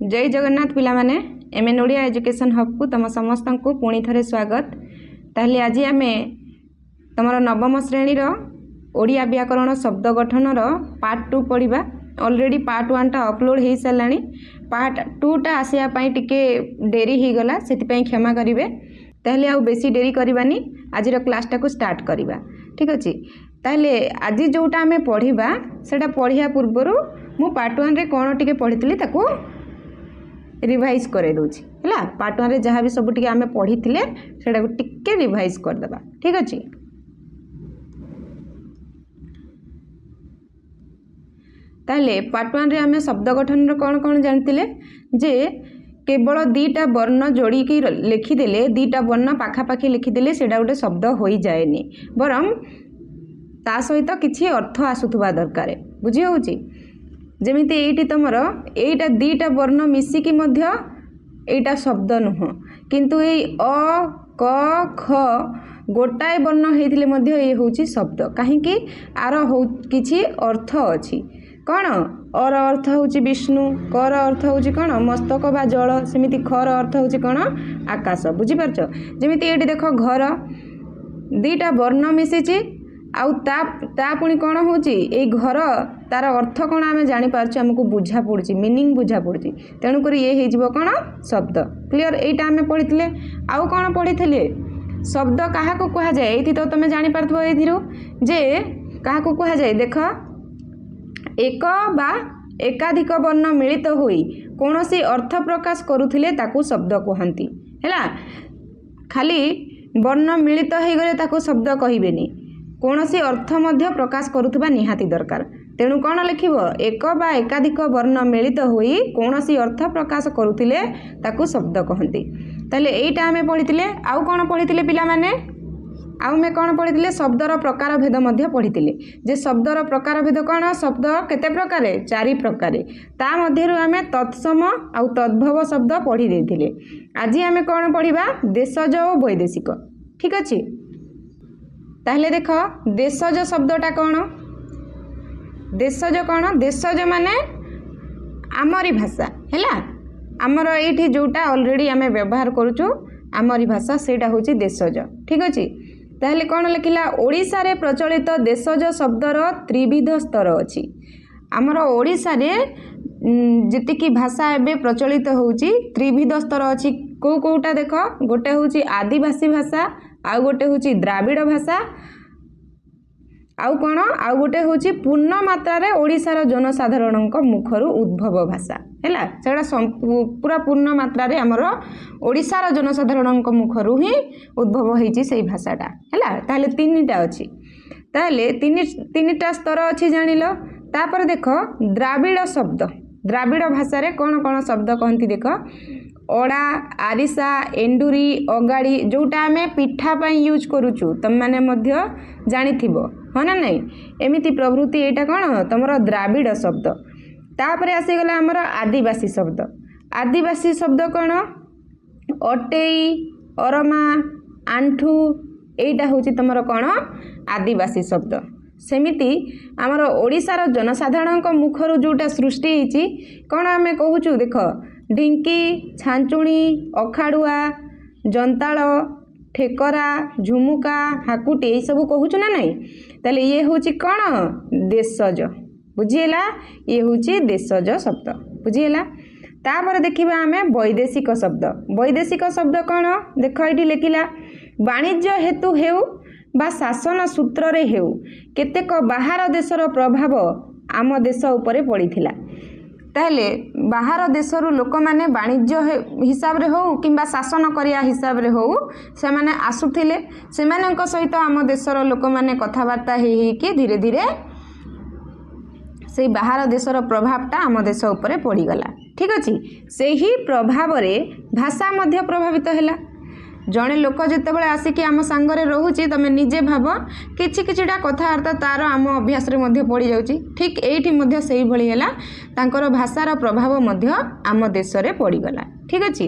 जय जगन्नाथ पिला माने एमएन ओडिया एजुकेशन हब को तुम समस्त को पुणी थे स्वागत। ताहले आज आम तुम नवम श्रेणी ओडिया व्याकरण शब्द गठन पार्ट 2 पढ़ा। ऑलरेडी पार्ट 1 टा अपलोड हो सारा, पार्ट 2 टा आसापी टिके डेरी हो गला, से क्षमा करेंगे। ताहले आउ बेसी डेरी करवानी, आज क्लासटा को स्टार्ट करवा। ठीक अच्छे। ताहले आज जोटा आम पढ़ा से पढ़िया पूर्वर मु पार्ट 1 रे कौन टिके पढ़ी ताको रिवाइज करे दूची है। पार्ट 1 रे जहाँ भी सब टिके आम पढ़ी से टिके रिवाइज करदे। ठीक अच्छे। ताहले पार्ट 1 रे आम शब्द गठन कौन कौन जानते जे केवल दीटा वर्ण जोड़ी की लिखिदेले, दीटा वर्ण पाखापाखि लिखिदेले से गोटे शब्द हो जाएनि, बरम ता सहित किसी अर्थ आसुवा दरकार। बुझी होची जेमिति एठी तमर एटा दीटा वर्ण मिसिकी एटा शब्द नुह, किंतु ए अ क ख गोटाए वर्ण होइथिले मध्य ए होची शब्द। काहेकि आर हो किछि अर्थ अछि। कौन अर अर्थ होची विष्णु, कर अर्थ होची कौन मस्तक बा जल, सेमिति खर अर्थ होची कौन आकाश। बुझी पारछ। जेमिति एठी देखो घर दीटा वर्ण मिसिछि आउ ता पुणी कौन होची ए घर तार अर्थ कौन आम जानी पारछ, हमको बुझा पड़ुची, मीनिंग बुझा पड़ुची, तेणुकर ये हो कौन शब्द। क्लियर। एटा आम पढ़ी आउ कौन पढ़ी शब्द क्या कह जाए ये तो तुम जानी पारथबो एथिरु जे क्या कह जाए। देख एक बा एकाधिक वर्ण मिलित होई कौनसी अर्थ प्रकाश करुथिले ताकू शब्द कहंती हैला। खाली वर्ण मिलित हो गले ताकू शब्द कहबेनी, कौनसी अर्थ मध्य प्रकाश करुथबा निहाती दरकार। तेणु कौन लिखिब एक बा एकाधिक वर्ण मिलित होई कौनसी अर्थ प्रकाश करुथिले ताकू शब्द कहंती। ताले एटा आमे पढ़िथिले। आउ कौन पढ़िथिले पिला माने? आउ मैं कौन पढ़ी शब्दर प्रकार भेद मध्य पढ़ी जे शब्दर प्रकार भेद कौन, शब्द केते प्रकार? 4 प्रकार। ता मध्यरु आमे तत्सम आउ तद्भव शब्द पढ़ी देथिले। आज आमे कौन पढ़िबा? देशज और वैदेशिक। ठीक अच्छे। ताहले देख देशज शब्दटा कौन? देशज कौन? देशज माने आमरी भाषा हैला। आमर एठी जोटा ऑलरेडी आमे व्यवहार करूछु आमरी भाषा, सेटा होची देशज। ठीक अच्छे। ताहले कौन लिखिला? ओडिशा रे प्रचलित देशज शब्दर त्रिविध स्तर अछि। आमर ओडिशा रे जेतिकी भाषा एबे प्रचलित होउची त्रिविध स्तर अछि। को कोटा देख, गोटे होउची आदिवासी भाषा, आउ गोटे होउची द्राविड़ भाषा, आउ कौन आउ गोटे होउची पूर्ण मात्रा रे ओडिशार जनसाधारणक मुखरु उद्भव भाषा हैला। सेटा पूरा पूर्ण मात्रा रे हमर ओडिशार जनसाधारणक मुखरु ही उद्भव होईची सेही भाषाटा हैला। ताहले 3टा अछि। ताहले 3टा स्तर अछि जानिलो। तापर देख द्राविड़ शब्द, द्राविड़ भाषा रे कौन कौन शब्द कहंती देख। ओडा, आरिसा, एंडुरी, अगाड़ी जोटा आमे पिठा पई यूज करूछु तम माने मध्य जानिथिबो हो ना नहीं। एमिति प्रवृत्ति एटा कौन तमरो द्राविड़ शब्द। तापरे आसी गला हमर आदिवासी शब्द। आदिवासी शब्द कौन? अटेई, अरमा, आंठू, एटा होची तमर कौन आदिवासी शब्द। सेमिति आमर ओडिशार जनसाधारणक मुखरु जोटा सृष्टि होईची कौन आमे कहूचु देख ढिंकी, छांचुणी, अखाड़ुआ, जंताल, ठेकरा, झुमुका, हाकुटी ये सब कहूचु ना नहीं। ताले ये होची कौन देशज। बुझीला? ये होची देशज शब्द। बुझीला? तापर देखिबा आमे वैदेशिक शब्द। वैदेशिक शब्द कौन? देख एठी लिखिला वाणिज्य हेतु हेउ बा शासन सूत्र रे हेउ केतेक बाहर देशर प्रभाव आम देश उपरे पड़िथिला। ताहले बाहर देशरू लोक माने वाणिज्य हिसाब रे हो किंबा शासन करिया हिसाब रे हो से माने आसुथिले, सेमानक सहित आम देशर लोक माने कथाबार्ता हे कि धीरे धीरे से बाहर देशर प्रभावटा आम देश उपरे पड़ी गला। ठीक अच्छे। से ही प्रभाव रे भाषा मध्य प्रभावित हैला। जड़े लोक जितेबाला आसिकी आम सांगरे रोचे तुम निजे भाव किछि किछिटा कथबार्ता तार आम अभ्यास रे मध्य पड़ी जाउची। ठीक एठी मध्य सेही भली हैला, तांकर भाषार प्रभाव मध्य आम देश रे पड़ी गला। ठीक अच्छे।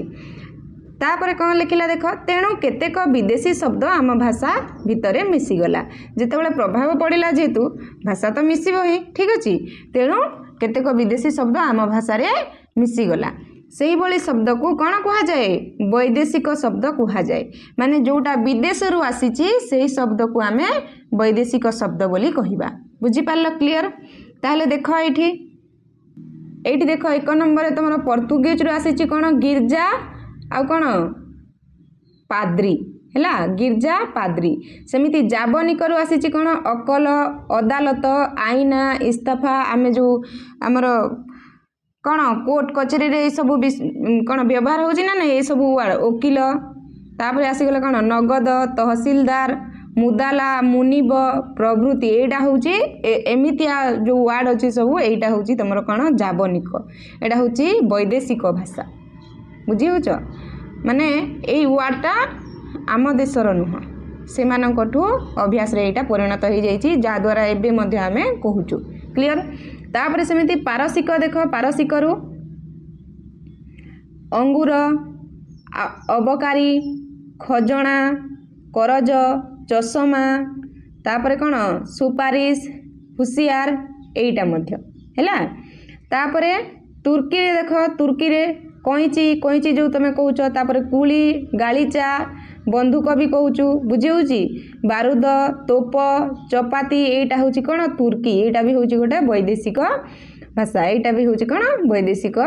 तापर कौन लिखिला देख तेणु केतेक विदेशी शब्द आम भाषा भितर मिसीगला। जितेबाला प्रभाव पड़िला जेहेतु भाषा तो मिसिब ही। ठीक अच्छे। तेणु केतेक विदेशी शब्द आम भाषा रे मिसीगला। सेही भली शब्द को कौन कहा जाए वैदेशिक शब्द कहा जाए माने जोटा विदेश रु आसीची सेही शब्द को आमे वैदेशिक शब्द बोली कहिबा बुझी पारल क्लियर ताहले देखो एठी देखो 1 नंबर तुम पोर्तुगीज रु आसीची कौन गिरजा आ कौन पाद्री हैला गिरजा पाद्री सेमिति जाबनिक रु आसीची कौन अकल अदालत आईना इस्तफा आमे जो आमर कौन कोर्ट कचेरी रे सब कौन व्यवहार होची ना ये सब वकील तापर आसीगला कौन नगद तहसीलदार मुदाला मुनिब प्रभृति एटा होची एमितिया जो वार्ड अछि सब एटा होची तमरो कौन जाबनिक एटा होची वैदेशिक भाषा बुझी होच माने एई वार्डटा आम देशर नुह से मानकठू अभ्यास रे एटा परिणत हो जाइछि जा द्वारा एबे मध्ये आमे कहूचु क्लियर तापर सेमिति पारसिक देख पारसिक रु अंगूर अबकारी खजना करज चषमा तापर कौन सुपारिश हुसियार एटा मध्य हैला तापर तुर्की रे देख तुर्की रे कईची कईची जो तुम कहूच तापर कुली गालीचा बंदूक भी कहूचु बुझी होची बारूद तोप चपाती एटा होची कौन तुर्की एटा भी होची गोटे वैदेशिक भाषा एटा भी होची कौन वैदेशिक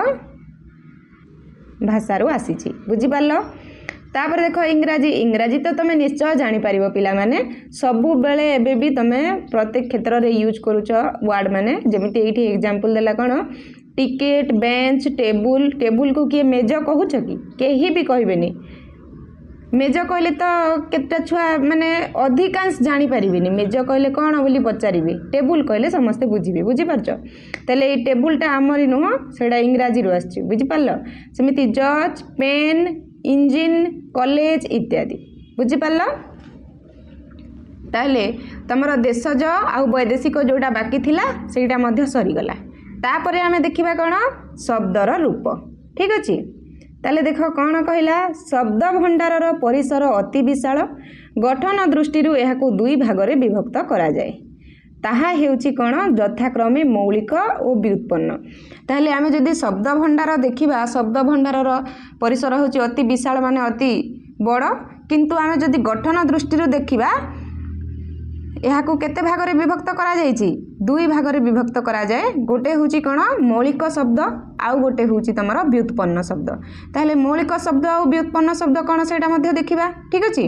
भाषा रु आसीची बुझी पारलो तापर देखो इंग्राजी इंग्राजी तो तुम निश्चय जानी पारिबो पिला माने सबु बेले एबे भी तुमे प्रत्येक क्षेत्र रे यूज करूछ वर्ड माने जेमिति एठी एग्जांपल देला कोन टिकेट बेंच टेबुल टेबुल को किए मेज कहूछ कि केही भी कहबेनी मेज कहले तो केटा छुआ माने अधिकांश जानी पारिबेनी मेज कहले कोन बोली पचारिबे टेबुल कहले समस्त बुझिबे बुझि पारछ तले ए टेबुलटा हमरी नुह सेडा इंग्राजी रु आछि बुझि पारलो सेमिति जज पेन इंजिन कॉलेज इत्यादि बुझी पारल ताले तमर देशज आ वैदेशिक जोटा बाकी थिला सेटा मध्य सरीगला तापरे आमे देखिबा कोन शब्दर रूप ठीक अछि ताले देख कोन कहला शब्द भंडारर परिसर अति विशाल गठन दृष्टि एहाकू दुई भागरे विभक्त करा जाए ताहा हेउची कोन यथाक्रमे मौलिक और व्युत्पन्न ताहले आमे जदि शब्द भंडार देखिबा शब्द भंडारर परिसर होची अति विशाल माने अति बड़ किंतु आमे जदि गठन दृष्टि देखिबा एहाकू केते भागरे विभक्त करा जायछि दुई भागरे विभक्त करा जाए गोटे होची कोन मौलिक शब्द आउ गोटे होची तमरो व्युत्पन्न शब्द ताहले मौलिक शब्द और व्युत्पन्न शब्द कोन सेटा मध्ये देखिबा ठीक अछि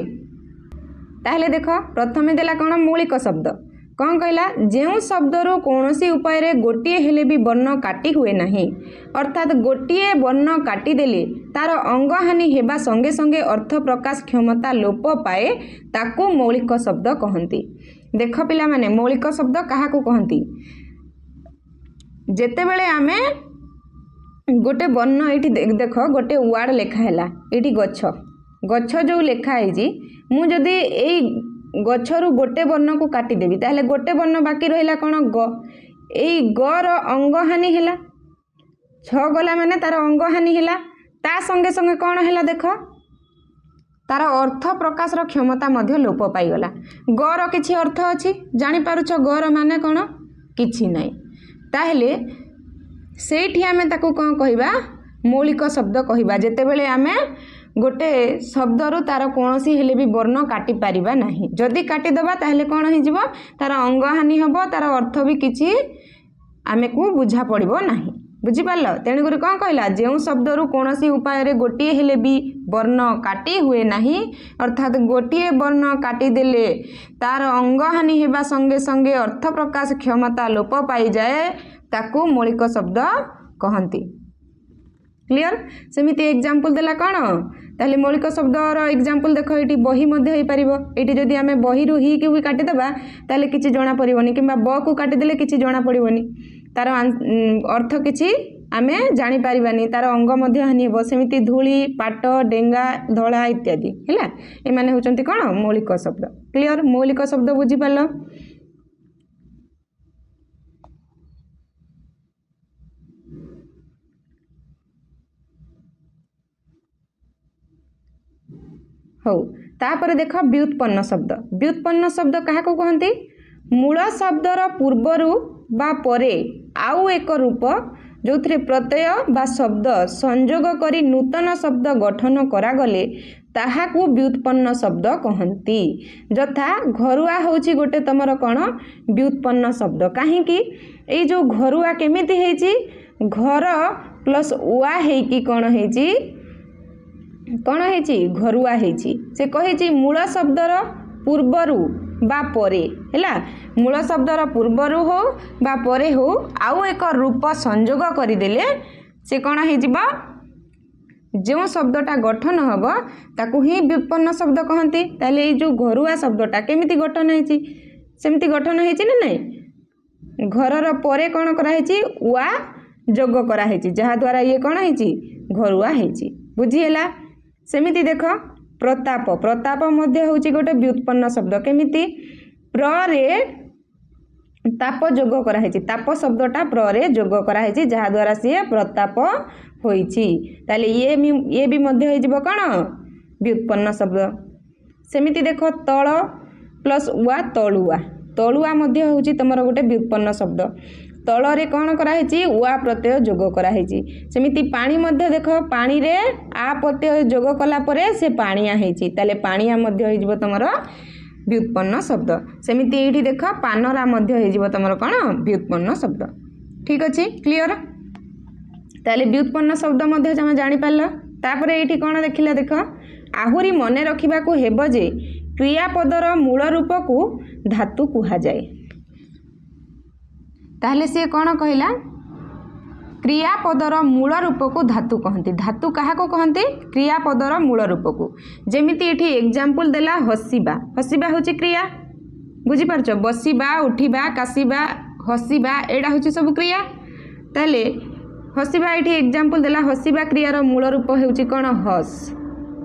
ताहले देखो प्रथमे देला कोन मौलिक शब्द कौन कहला जो शब्दरू कौनसी उपाय रे गोटे हेले भी वर्ण काटी हुए नहीं अर्थात गोटे वर्ण काटिदेले तार अंगहानि हेबा संगे संगे अर्थ प्रकाश क्षमता लोप पाए ताकू मौलिक शब्द कहती देख पिला माने मौलिक शब्द काहाकू कहती जेते बेले आमे गोटे वर्ण एठी देख गोटे वर्ड लेखा हैला एठी गच्छ गच्छ जो लेखा है मु जदी एई गच्छरू गोटे वर्ण को काटिदेवी ताहले गोटे वर्ण बाकी रहिला कोन ग एई ग र अंगहानि हैला छ गला माने तार अंगहानि हैला ता संगे संगे कोन हैला देख तार अर्थ प्रकाश र क्षमता मध्य लोप पाई गला ग र किछि अर्थ अछि जानि पारुछ ग र माने कोन किछि नै ताहले सेठी आमे ताको कोन कहिबा मौलिक शब्द कहिबा जेते बेले आमे गोटे शब्दरू तार कौनसी हेले भी वर्ण काटी पारिबा नहीं जदि काटी दबा ताहले कोन हो जिवो तार अंगहानि हबो तार अर्थ भी किछि आमे को बुझा पड़िबो नहीं बुझी पारलो तेणु करी कोन कहला जेउ शब्दरू कौनसी उपाय रे गोटे हेले भी वर्ण काटी हुए नहीं अर्थात गोटे वर्ण काटी देले तार अंगहानि हेबा संगे संगे अर्थ प्रकाश क्षमता लोप पाई जाए ताकू मौलिक शब्द कहंती क्लियर सेमिति एग्जांपल देला कोन ताले मौलिक शब्दर एग्जांपल देखो एटी बही मध्ये होई परिबो एटी जदी आमे बही रु ही के भी काटी दबा ताले किछि जणा परिबोनी किबा ब को काटी देले किछि जणा परिबोनी तार अर्थ किछि आमे जानि परिबानी तार अंग मध्ये हानि हेबो सेमिति धूली पाट डेंगा धळा इत्यादि हैला ए माने होचंती कोन मौलिक शब्द क्लियर मौलिक शब्द बुझी पालो हो तापर देख व्युत्पन्न शब्द कहा को कहती मूल शब्दर पूर्वरु बा परे आउ एक रूप जो प्रत्यय बा शब्द संयोग करी नूतन शब्द गठन करागले ताहाकू व्युत्पन्न शब्द कहती। यथा घरुआ होची गोटे तुमर कौन व्युत्पन्न शब्द। कहीं ये जो घरुआ केमिति हेची घर प्लस उआ हेकी कौन हेची घरुआ हेची। से कहिची मूल शब्दर पूर्वरु बा परे हैला मूल शब्दर पूर्वरु हो बा परे हो आउ एक रूप संयोग करदेले से कौन हो जो शब्दटा गठन हम ताकू ही व्युत्पन्न शब्द कहती। ताले ये जो घरुआ शब्दटा केमिति गठन होइची सेमिति गठन होइची ना नहीं घरर परे कौन कराहेची उआ जोग कराहेची जहा द्वारा ये कौन होइची घरुआ होइची। बुझीला सेमिति देख प्रताप प्रताप मध्य होची गोटे व्युत्पन्न शब्द केमिति प्र रे ताप जोग कराहेची ताप शब्दटा प्र रे जोग कराहेची जहा द्वारा सी प्रताप होइची। ताले ये भी मध्य होई जिवो कौन व्युत्पन्न शब्द। सेमिति देख तळ प्लस उआ तळुआ तळुआ मध्य होची तमर गोटे व्युत्पन्न शब्द तळ रे कौन कराहेची उआ प्रत्यय जोग कराहेची। सेमिति पानी मध्य देख पानी रे आ प्रत्यय जोग कला परे से पानिया हेची ताले पानिया मध्य होई जिवो तमर व्युत्पन्न शब्द। सेमिति एठी देख पानरा मध्य होई जिवो तमर कौन व्युत्पन्न शब्द। ठीक अछि क्लियर। ताले व्युत्पन्न शब्द मध्य जमा जानि पारल। तापरे एठी कौन देखिला देख आहुरी मने रखिबा को हेबो जे क्रियापदर मूल रूप को धातु कुहा जाए। ताहले से कौन कहला क्रियापदर मूल रूप को धातु कहती। धातु क्या को कहती क्रियापदर मूल रूप को। जेमिति एठी एग्जांपल देला हसिबा हसिबा होची क्रिया बुझिपारछ बसिबा उठिबा कासिबा हसिबा एडा होची सब क्रिया। ताले हसिबा एठी एग्जांपल देला हसिबा क्रियार मूल रूप होची कोन हस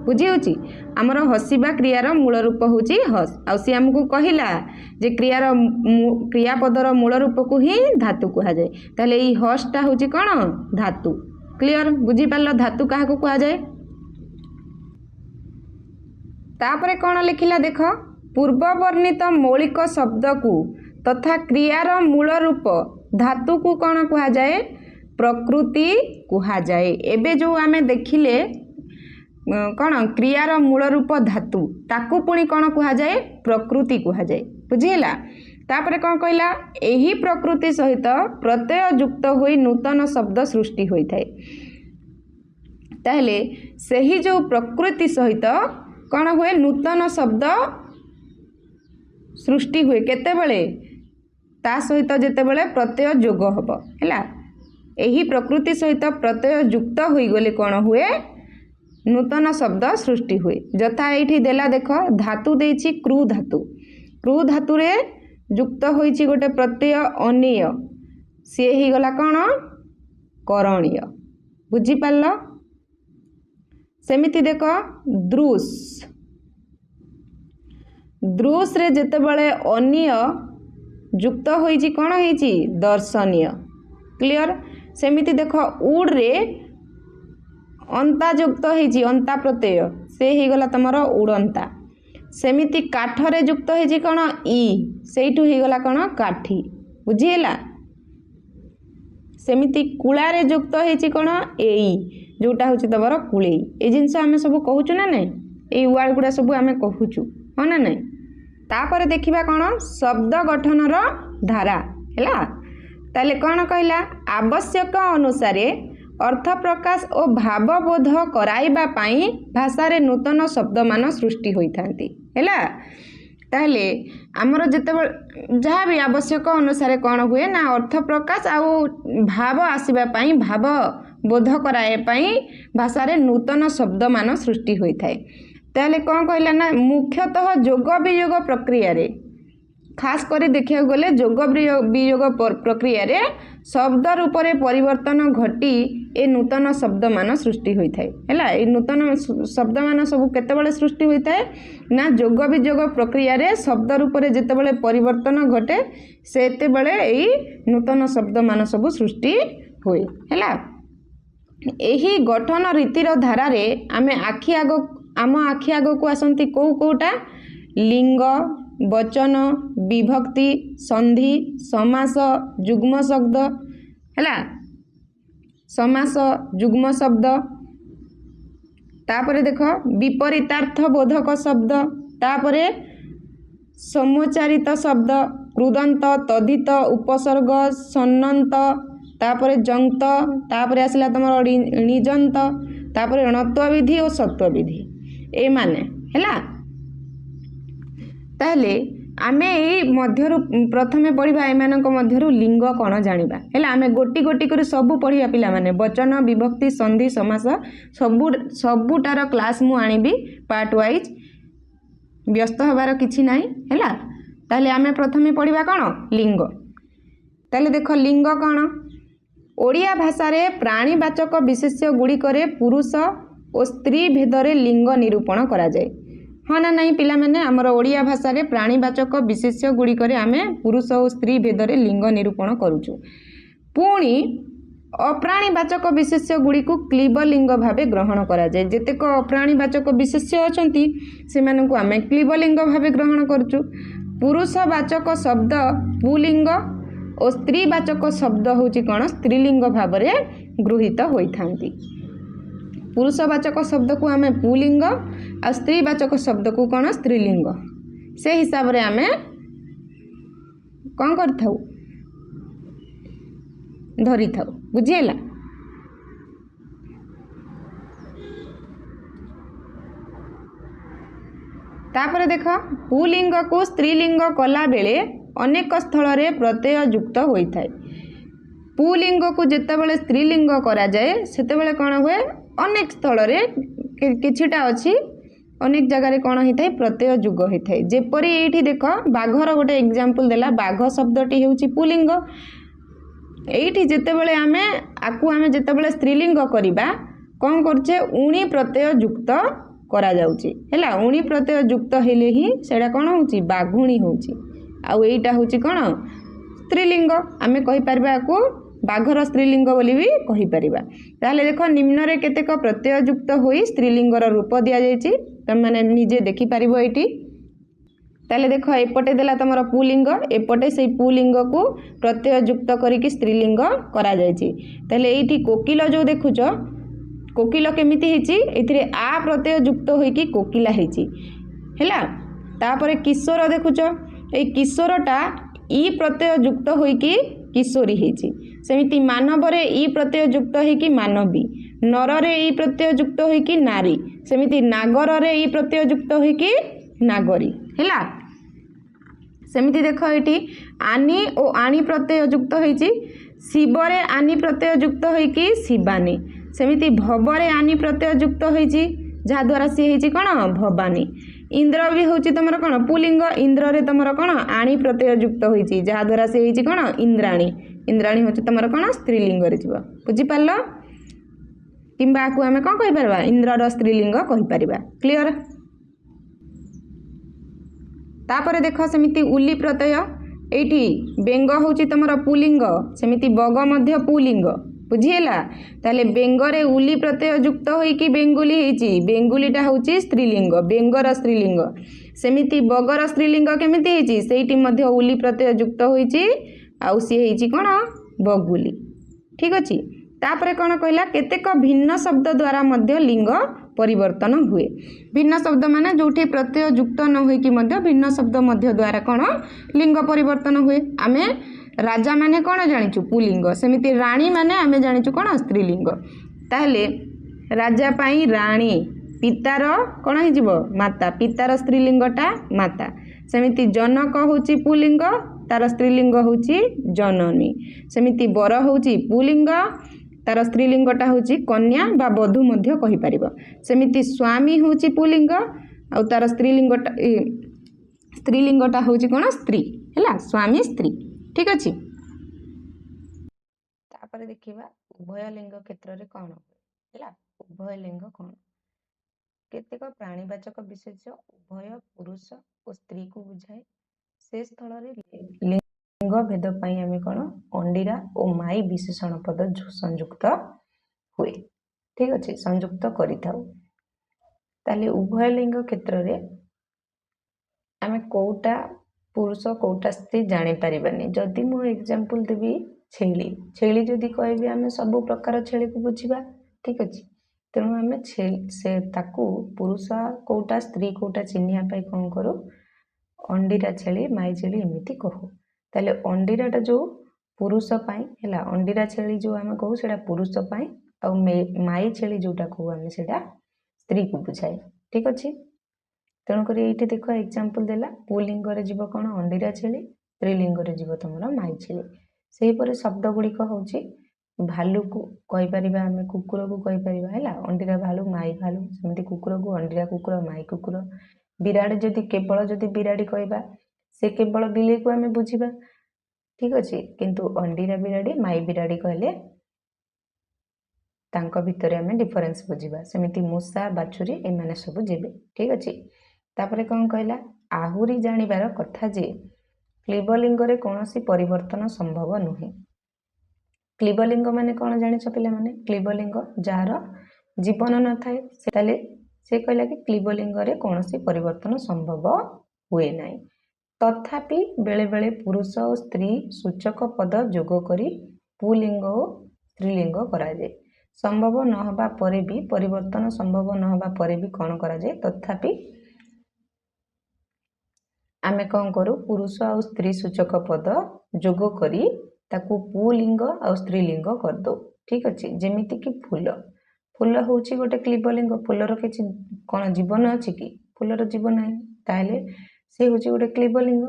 बुझी होची आमर हसिबा क्रियार मूल रूप होची हस आ सी हमकु कहिला जे क्रियापदर मूल रूप को ही धातु कहा जाए। ताले ई हसटा होची कोन धातु। क्लियर बुझी पारल धातु काहा को कहा जाए। तापरे कोन लिखिला देख पूर्व वर्णित मौलिक शब्द को तथा क्रियार मूल रूप धातु को कोन कहा जाए प्रकृति कहा जाए। एबे जो आमे देखिले कौन क्रियार मूल रूप धातु ताकू पुणी कौन कहा जाए प्रकृति कहा जाए। बुझीला तापरे कौन कहला एही प्रकृति सहित प्रत्यय युक्त होई नूतन शब्द सृष्टि होई थाए। ताहले सही जो प्रकृति सहित कौन हुए नूतन शब्द सृष्टि हुए केतेबेले ता सहित जेतेबेले प्रत्यय जोग हबो हैला एही प्रकृति सहित प्रत्यय युक्त होई गले कौन हुए नूतन शब्द सृष्टि हुए। यथा एठी देला देख धातु देछि क्रू धातु रे युक्त होइछि गोटे प्रत्यय अनीय सी ही गला कौन करणीय। बुझी पारल। सेमिति देख दृश रे जेतेबेले अनीय युक्त होइछि कौन होइछि दर्शनीय। क्लियर। सेमिति देख उड रे अंता युक्त होइछि अंता प्रत्यय से ही गला तमर उड़ंता। सेमिति काठरे युक्त होइछि कोन ई सेइठु ही गला कोन काठी। बुझीला। सेमिति कुळारे युक्त होइछि कोन एई जोटा होछि तमर कुळेई। ए जिंस हमें सब कहूछु ना नहीं ए वर्ड गुडा सब हमें कहूछु हो ना नहीं। तापर देखिबा कोन शब्द गठनर धारा हैला। ताले कोन कहला आवश्यक अनुसारे अर्थ प्रकाश और भावबोध कराइबा पाई भाषा रे नूतन शब्द मान सृष्टि होई थांती हैला। ताहले आमर जेतेबेले जहाँ भी आवश्यक अनुसार कौन हुए ना अर्थ प्रकाश आउ भाव आसीबा पाई भाव बोध कराए पाई भाषा रे नूतन शब्द मान सृष्टि होई थाए। ताहले कौन कहला ना मुख्यतः जोग वियोग प्रक्रिया रे खास करी देखिया गले जोग वियोग प्रक्रिया रे शब्द रूप रे परिवर्तन घटी ए नूतन शब्द मान सृष्टि होई थाए हैला। ए नूतन शब्द मान सब केतेबेले सृष्टि होई थाए ना जोग वियोग प्रक्रिया रे शब्द रूप रे जेतेबेले परिवर्तन घटे सेतेबेले एई नूतन शब्द मान सब सृष्टि होए हैला। एही गठन रीतिर धारा रे आम आखि आग को आसंती कोटा लिंग वचन विभक्ति संधि समास युग्म शब्द हैला समास जुग्म शब्द तापरे देख विपरीतार्थ बोधक शब्द तापरे समोच्चारित शब्द कृदंत तद्धित उपसर्ग सन्नंत तापरे जंत तापरे आसला तुम निजंत तापरे णत्व विधि और सत्व विधि ए माने हैला ताहले आमे ए मध्यरु प्रथमे पढ़िबा एमानक मध्यरु लिंग कोन जानिबा हैला आमे गोटी गोटी करी सबु पढ़िबा पिला माने वचन विभक्ति संधि समास सबुटार क्लास मु आनिबी पार्ट वाइज व्यस्त हबार किछि नाही हैला ताहले आमे प्रथमे पढ़िबा कोन लिंग ताहले देखो लिंग कोन ओडिया भाषा रे प्राणीवाचक विशेष्य गुडी करे पुरुष और स्त्री भेदरे लिंग निरूपण करा जाय हाँ ना नहीं पिला माने हमर ओडिया भाषा रे प्राणीवाचक विशेष्य गुडी करे आमे पुरुष और स्त्री भेदरे लिंग निरूपण करूछु पुणी अप्राणीवाचक विशेष्य गुडी को क्लीबलिंग भावे ग्रहण करा जाय जेतेक अप्राणीवाचक विशेष्य अछंती सेमानकु आमे क्लीबलिंग भावे ग्रहण करछु पुरुषवाचक शब्द पुलिंग और स्त्रीवाचक शब्द होची कोन स्त्रीलिंग भावरे गृहीत होइथांती पुरुषवाचक शब्द को आमे पुलिंग और स्त्रीवाचक शब्द को कोन स्त्रीलिंग से हिसाब रे आमे कोन करथाउ धरी थाउ बुझिएला तापर देख पुलिंग को स्त्रीलिंग कला बेले अनेक स्थल रे प्रत्यय युक्त होई थाए पुलिंग को जेतेबेले स्त्रीलिंग करा जाए सेतेबेले कोन हुए अनेक स्थल रे किछिटा अछि अनेक जगह रे कोन हिथाय प्रत्यय युग हिथाय जेपरि एठी देख बाघर गोटे एग्जांपल देला बाघ शब्दटी हेउची पुलिंग एठी जेतेबेले आमे जेतेबेले स्त्रीलिंग करिबा कोन करछे उणी प्रत्यय युक्त करा जाउची हैला उणी प्रत्यय युक्त हेले ही सेडा कोन होउची बाघुणी होउची आ एटा होउची कोन स्त्रीलिंग आमे कहि परबा को बाघर स्त्रीलिंग बोली भी कहि परिबा ताले देखो निम्न रे केतेक प्रत्यय युक्त होई स्त्रीलिंगर रूप दिया जायछि त माने निजे देखि परिबो एठी ताले देखो एपटे देला तमर पुलिंग एपटे सेई पुलिंग को प्रत्यय युक्त करिकि स्त्रीलिंग करा जायछि ताले एठी कोकिल जो देखुचो कोकिल केमिति हेछि एथिरे आ प्रत्यय युक्त होइकि कोकिला हेछि हैला तापरे किशोर देखुचो ए किशोरटा ई प्रत्यय युक्त होइकि किशोरी हेछि सेमिति मानव रे ई प्रत्यय युक्त होइकि मानवी नर रे ई प्रत्यय युक्त होइकि नारी सेमिति नागर रे ई प्रत्यय युक्त होइकि नागरी हैला सेमिति देखो एठी आनी ओ आनी प्रत्यय युक्त होइछि शिव रे आनी प्रत्यय युक्त होइकि शिवानी सेमिति भव रे आनी प्रत्यय युक्त होइछि जहा द्वारा से हेछि कोन भवानी इंद्र भी होछि तमर कोन पुलिंग इंद्र रे तमर कोन आनी प्रत्यय युक्त होइछि जहा द्वारा से हेछि कोन इंद्राणी इंद्राणी होछि तमर कोन स्त्रीलिंग रे जिवो बुझि पारलो किंबा को हमें कोन कहि परबा इंद्र रो स्त्रीलिंग कहि परबा क्लियर तापरे देखो सेमिति उली प्रत्यय एठी बेंग होछि तमर पुलिंग सेमिति बग मध्य पुलिंग बुझिएला ताले बेंगरे उली प्रत्यय युक्त होइकि बेंगुली हेछि बेंगुलीटा होछि स्त्रीलिंग बेंगर स्त्रीलिंग सेमिति बगर स्त्रीलिंग केमिति हेछि सेइटी मध्य उली प्रत्यय युक्त होइछि आउ सी हेछि कोन बगुली ठीक अछि तापरे कोन कहला केतेक भिन्न शब्द द्वारा मध्य लिंग परिवर्तन हुए भिन्न शब्द माने जोठी प्रत्यय युक्त न होइकि मध्य भिन्न शब्द मध्य द्वारा कोन लिंग परिवर्तन हुए आमे राजा माने कोन जानिचु पुलिंग सेमिति रानी माने आमे जानिचु कोन स्त्रीलिंग ताहले राजा पाई रानी पितार कोन हि जिवो माता पितार स्त्रीलिंगटा माता सेमिति जनक होची पुलिंग तार स्त्रीलिंग होची जननी सेमिति बर होची पुलिंग तार स्त्रीलिंगटा होची कन्या बा बधू मध्य कहि परिबो सेमिति स्वामी होची पुलिंग आ तार स्त्रीलिंगटा होची कोन स्त्री हैला स्वामी स्त्री ठीक अछि तापर देखिबा उभय लिंग क्षेत्र रे कोन हैला उभय लिंग कोन केतेक प्राणीवाचक विशेष्य उभय पुरुष और स्त्री को बुझाए से स्थल रे लिंग भेद पई हमें कोन अंडीरा और माई विशेषण पद संयुक्त हुए ठीक अछि संयुक्त करिथाउ ताले उभय लिंग क्षेत्र रे हमें कोटा पुरुष कोटा स्त्री जानी परिबानी जदि मु एग्जांपल देबी छेली छेली जदि कहबी आम सब प्रकार छेली को बुझा ठीक अच्छे तेणु आम से ताकू पुरुष कोटा स्त्री कोटा चिन्हवाई कौन करूँ अंडीरा छेली माई छेली एमती कहू ताले अंडीराटा जो पुरुष है अंडीरा छेली जो आम कहू से पुरुष आ माई छेली जोटा कहू आम से स्त्री को बुझाए ठीक अच्छे तेणुक ये देख एग्जांपल देला पुलिंग जीव कौन अंडीरा छेली स्त्रीलिंग जीव तुम माई छेली से ही शब्द गुड़िक हूँ भालू को कहीपर आम कुकुर को कहीपर है अंडीरा भालू माई भालू सेमती कुकुर को अंडीरा कुकुर माई कुकुर बिराड़ी जदि केवल जदि बिराड़ी कहवा से केवल बिले को आम बुझा ठीक अच्छे किंतु अंडीरा बिराड़ी माई बिराड़ी कहले तांको भितर आम डिफरेन्स बुझा सेमती मूषा बाछुरी एमाने सब जीवे ठीक अच्छे तापर कौन कहला आहुरी जानिबार कथा जे क्लीबलिंग रे कौनसी परिवर्तन संभव नुहे क्लीबलिंग माने कौन जानिछ पिला माने क्लीबलिंग जार जीवन न थाए से कहला कि क्लीबलिंग रे कौनसी परिवर्तन संभव हुए नाही तथापि बेले बेले पुरुष और स्त्री सूचक पद जोग करी पुलिंग और स्त्रीलिंग करा जाए संभव न हबा परे भी परिवर्तन संभव न हबा परे भी कौन करा जाए तथापि आमे कौन करूँ पुरुष और स्त्री सूचक पद जोग करी ताकू पुलिंग और स्त्रीलिंग कर दो ठीक अच्छे जेमिति कि फूल फूल हूँ गोटे क्लीबलिंग फूलर किसी कौन जीवन अच्छी कि फूलर जीवन है ताहले से हूँ गोटे क्लीबलिंग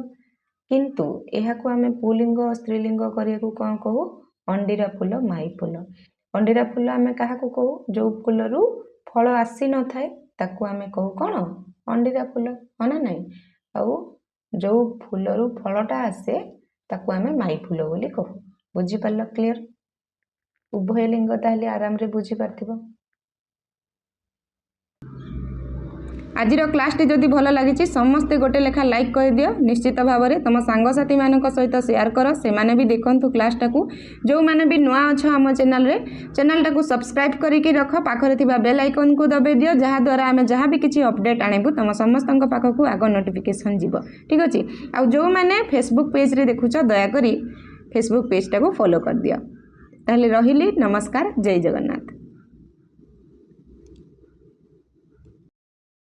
किंतु यह आम पुलिंग स्त्रीलिंग करने को कौन कहू अंडीरा फूल माई फूल अंडीरा फूल आम क्या कहू जो फूलरू फल आसी न थाए ताकू आम कहू कौन अंडीरा फूल हाँ ना नाई आउ जो फूलरू फलटा आसे ताकू आम माई फूल बोली कहू बुझीपार क्लीयर उभय लिंग ताहले आराम रे बुझी पार्थिबो आजिर क्लास टी जदि भल लगी समस्ते गोटे लेखा लाइक कर दियो निश्चित भाव में तुम सांगसाथी मानक सहित शेयर कर से माने भी देखंतु क्लास टाकू जो माने भी नुआ अच्छा आम चैनल रे चैनल टाकू सब्सक्राइब करके रख पाखरे थिबा बेल आइकन को दबे दियो जहाँ द्वारा आम जहाँ भी किसी अपडेट आनिबु तुम समस्त पाखक आग नोटिफिकेशन जीव ठीक अच्छे आ जो माने फेसबुक पेज रे देखुच दया करी फेसबुक पेज टाकू फॉलो कर दियो ताहले रहिली नमस्कार जय जगन्नाथ।